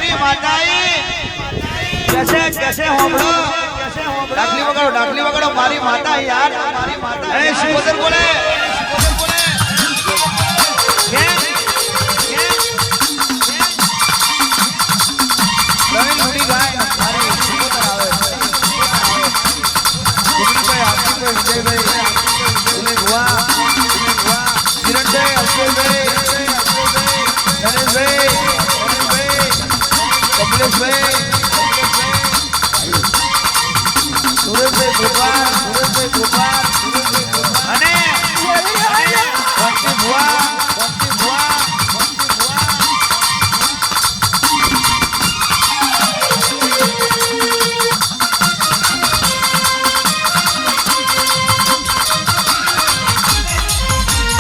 મારી માતાએ कैसे होबड़ो डाकली वगड़ो मारी माता यार मारी माता ए शिकोदर बोले लड़ी गाय मारी शिकोदर आवे गुरु भाई आपकी को विजय भाई उन्हें हुआ किरण भाई अक्षय भाई नरेश भाई कमलेश भाई सूरज भाई गोपाल अने बुआ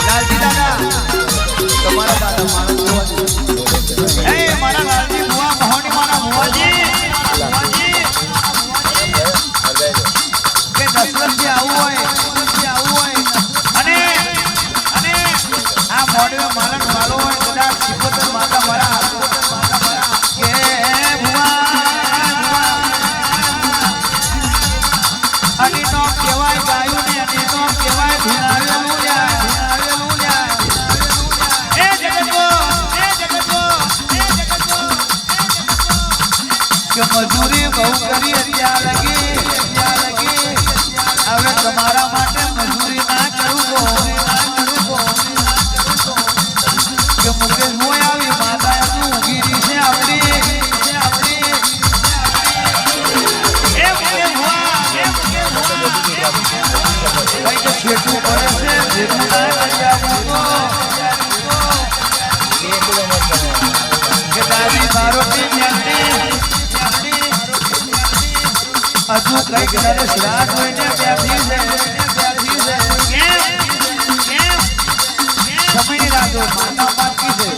लालजी दादा तुम्हारा दादा मारा लालजी बुआ मोहनी मारा बुआजी दशरथ जी आવું હોય અને આ મોડવે માલન વાળો હોય કદાચ શિકોતર માતા મારા કે ભુવા અને નો કહેવાય ગાયું ને અને નો કહેવાય ભીણાવેલું લ્યા એ જગતો કે મજૂરી બહુ કરી અત્યાર લગી હવે તમારા માટે મજૂરી ના કરું કે મુકેશ મોય આવી માતા તું ઊભી છે આપણી એ મુકેશ ભુવા કઈ કે છેટું પડે છે ભેગું ના કરી આપું કે દાદી મારો ટીમ હજુ કઈક નરેશ રાત હોય ને બેઠી છે સમયની રાતો માતા પાકી છે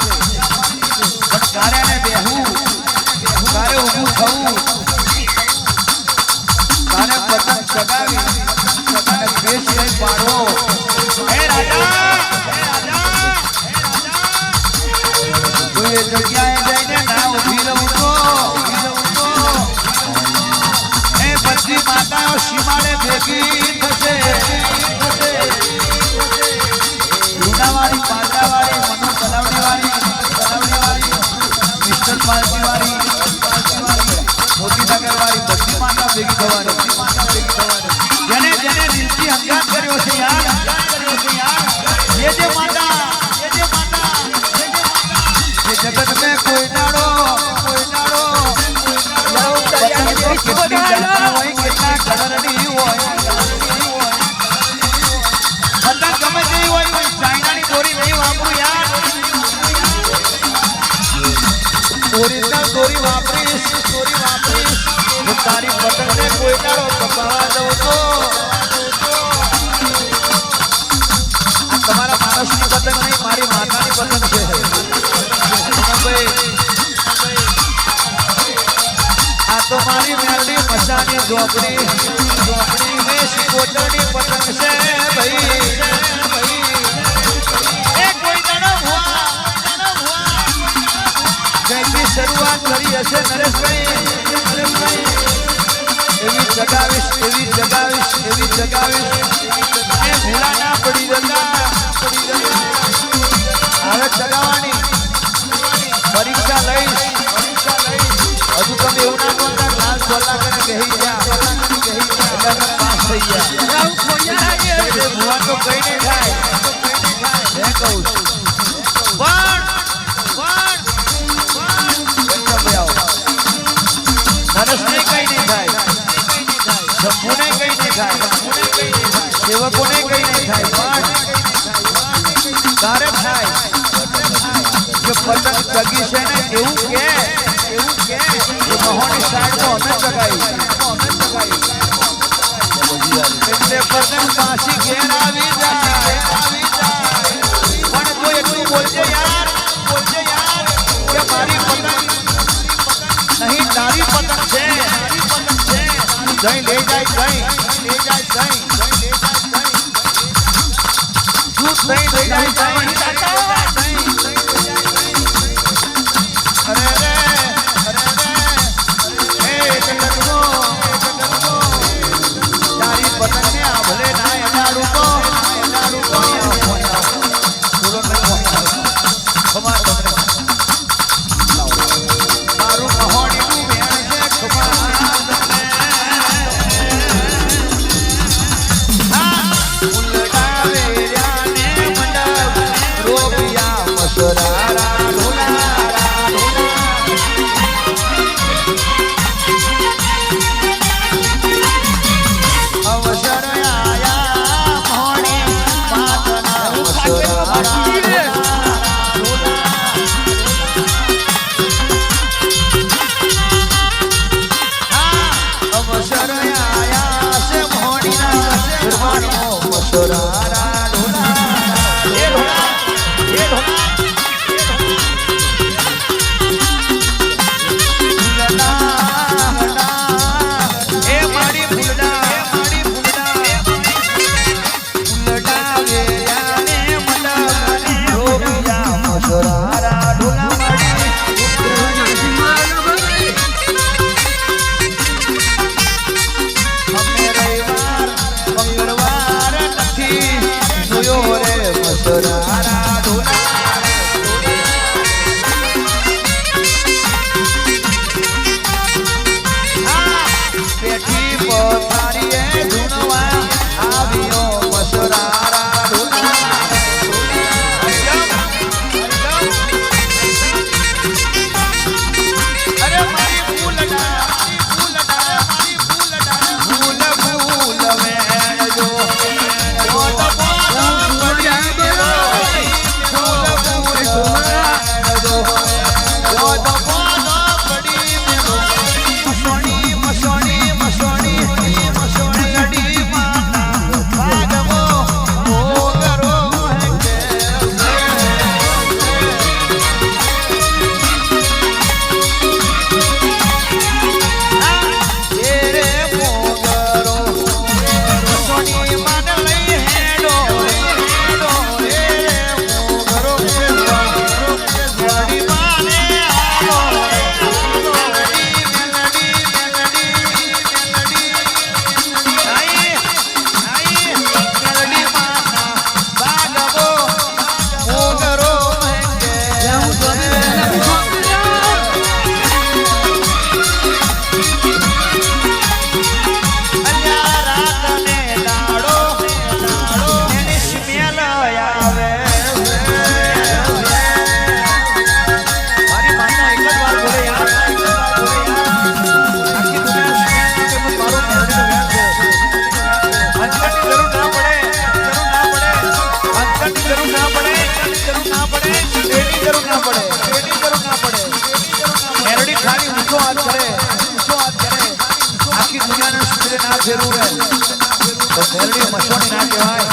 પણ કાર્યાને બેહું તારે ઊભું થવું તારે પતંગ ચગાવી અને ભેસ લઈ પાડવો હે રાજા કોઈ એ જગ્યાએ જઈને ના ઊભી રહું તો માતાઓ સીમાડે ભેગી થશે લુણાવાળી પાટાવાળી મનો તલાવડીવાળી મિસ્ટર પાર્ટીવાળી મોતીનગરવાળી બધી માતા ભેગી થવાની જેને દિલથી હંગાત કર્યો છે યાર જે માતા જે જગત में कोई नाड़ो કેટલી જાતના હોય કેટલા કલરની હોય પતંગ ગમે તેવી હોય ચાઇનાની દોરી નહીં વાપરું યાર ઓરિજિનલ દોરી વાપરીશ તારી પતંગને કોઈ દાડો કપાવા દઉં તો આ તમારા માણસની પતંગ નહીં મારી માતાની પતંગ છે આ તો મારી મેલડી મસાની ઝોપડી મે શિકોતરની પતંગ છે ભાઈ એ કોઈ દાડો ભુવા જયથી શરૂઆત કરી હશે નરેશભાઈ એવી જગાવીશ એ ભૂલા ના પડી જતા હવે ચગાવવાની પરીક્ષા લઈશ હજુ તમે એવું ના બોલતા લાલ બોલા કરે કહી જા પાસ થઈ ગયા ભુવા તો કઈ નહીં થાય મેં કહું છું પણ નરેશને કઈ નહીં થાય શંભુને કઈ નહીં થાય સેવકોને કઈ નહીં થાય પણ તારે થાય કે પતંગ ચગી છે ને એવું કે મહોની સાઈડમાં અમે ચગાવી એટલે પતંગ પાછી ઘેર આવી જાય પણ તો એટલું બોલજે યાર કે મારી પતંગ નહીં તારી પતંગ છે જઈ લઈ જાય જૂથ નહીં લઈ જાય અરે ઊંચો હાથ કરે આખી દુનિયાને સૂત્રે ના ફેરવું રહે તો મેરડી મસોણી ના કહેવાય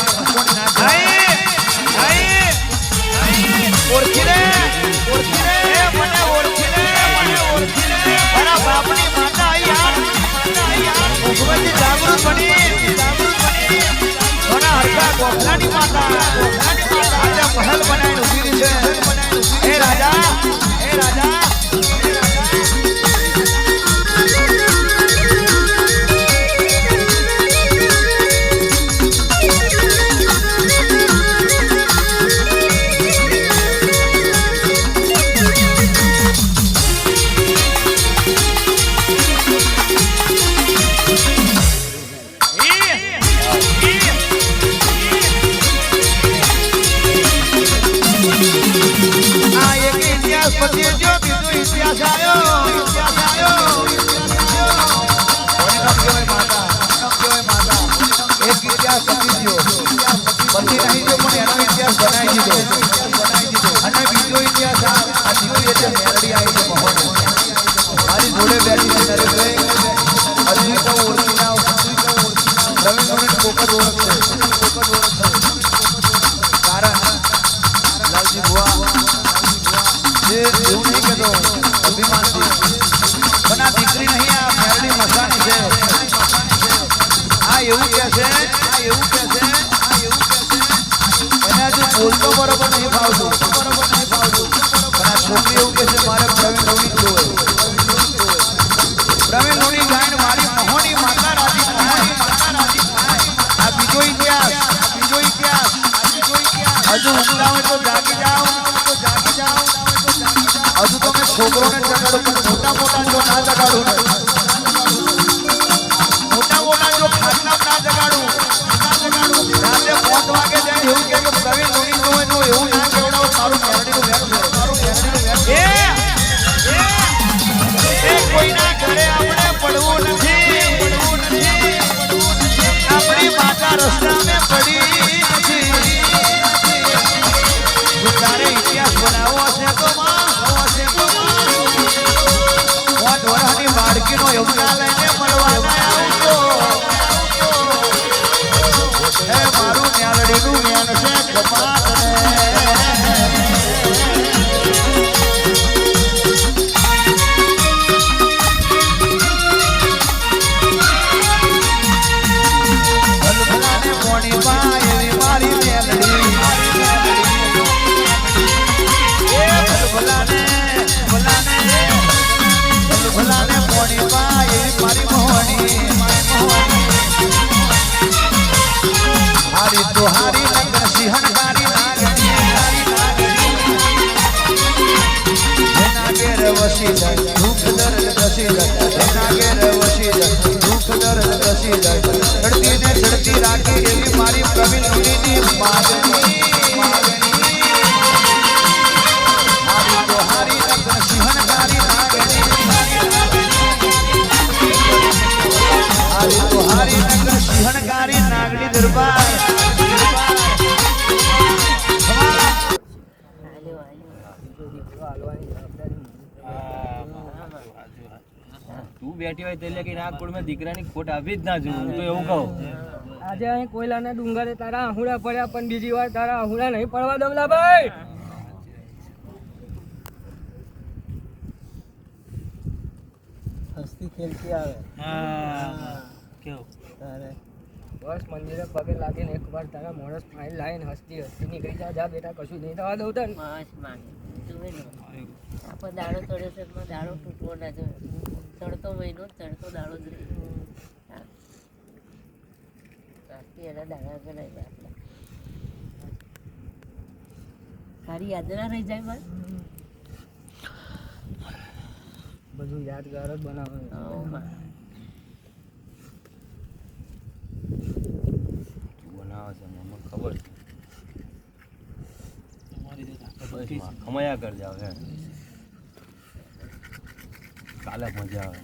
ઓળખી રે મને ઓળખી રે મારા બાપની માતા યાર ભગવતી જાગૃત બની ઘણા હરકા ગોખલાની માતા આજે મહેલ બનાવીને ઊભી છે હે રાજા બોલતો બરોબર નહીં ફાવતું પણ આ છોકરી એવું કે છે મારે પ્રવીણ લોણી જોવે પ્રવીણ લોણી ગાયન મારી મહોની માતા રાજી આ બીજો ઇતિહાસ હજુ ઊંઘતા હોય તો જાગી જાઓ હજુ તો મેં છોકરોને જગાડું પણ મોટા જો ના જગાડું મોટા જો ખાટલા ના જગાડું રાતે 5 વાગે જાય એવું કે પ્રવીણ લોણી જોવે તો એવું ના કેવડાવો મારું મેરડીનું વેર છે એ કોઈના ઘરે આપણે પડવું નથી આપણી માતા રસ્તામાં પડી નથી જો તારે ઇતિહાસ બનાવવો હશે તો વરહાની બાળકીનો યોગદાન લઈને મળવાના આવજો હે મારું ન્યાલડીનું જ્ઞાન છે કપાત ભલભલાને મોણી પાય એવી મારી મેલડી ભલભલાને મોણી પાય એવી મારી મોહણી હારી તો હારી લગ્ન સિંહણકારી એના ઘેર વસી જાય દુઃખ દર્દ દસી જાય એના ઘેર વસી જાય દુઃખ દર્દ દસી જાય ચડતી ને ચડતી રાખી એવી મારી પ્રવીણ લોણીની માગણી હારી તો હારી લગ્ન સિંહણકારી હારી તો હારી લગ્ન સિંહણકારી નાગણી દરબાર તું બેઠી હોય એટલે કે નાગપુરમાં દીકરાની ખોટ આવી જ ના જોઉં હું તો એવું કહું આજે અહીં કોયલાના ડુંગરે તારા આહુડા પડ્યા પણ બીજી વાર તારા આહુડા નહીં પડવા દમલા ભાઈ હસ્તી ખેલતી આવે કેવું તારે બસ મંદિરે પગે લાગીને એક વાર તારા મોણસ ફાઇલ લાવીને હસ્તી નીકળી જા બેટા કશું નહીં થવા દઉં તને આપણે દાડો ચડ્યો છે એમાં દાડો તૂટવો ના જોઈએ ચડતો મહિનો ચડતો દાડો જ રહે એના દાડા ગણાય આપણે સારી યાદ ના રહી જાય મારે બધું યાદગાર જ બનાવવાનું બનાવે છે મને ખબર છે ખમયા કર જાવ હે કાલે મજા આવે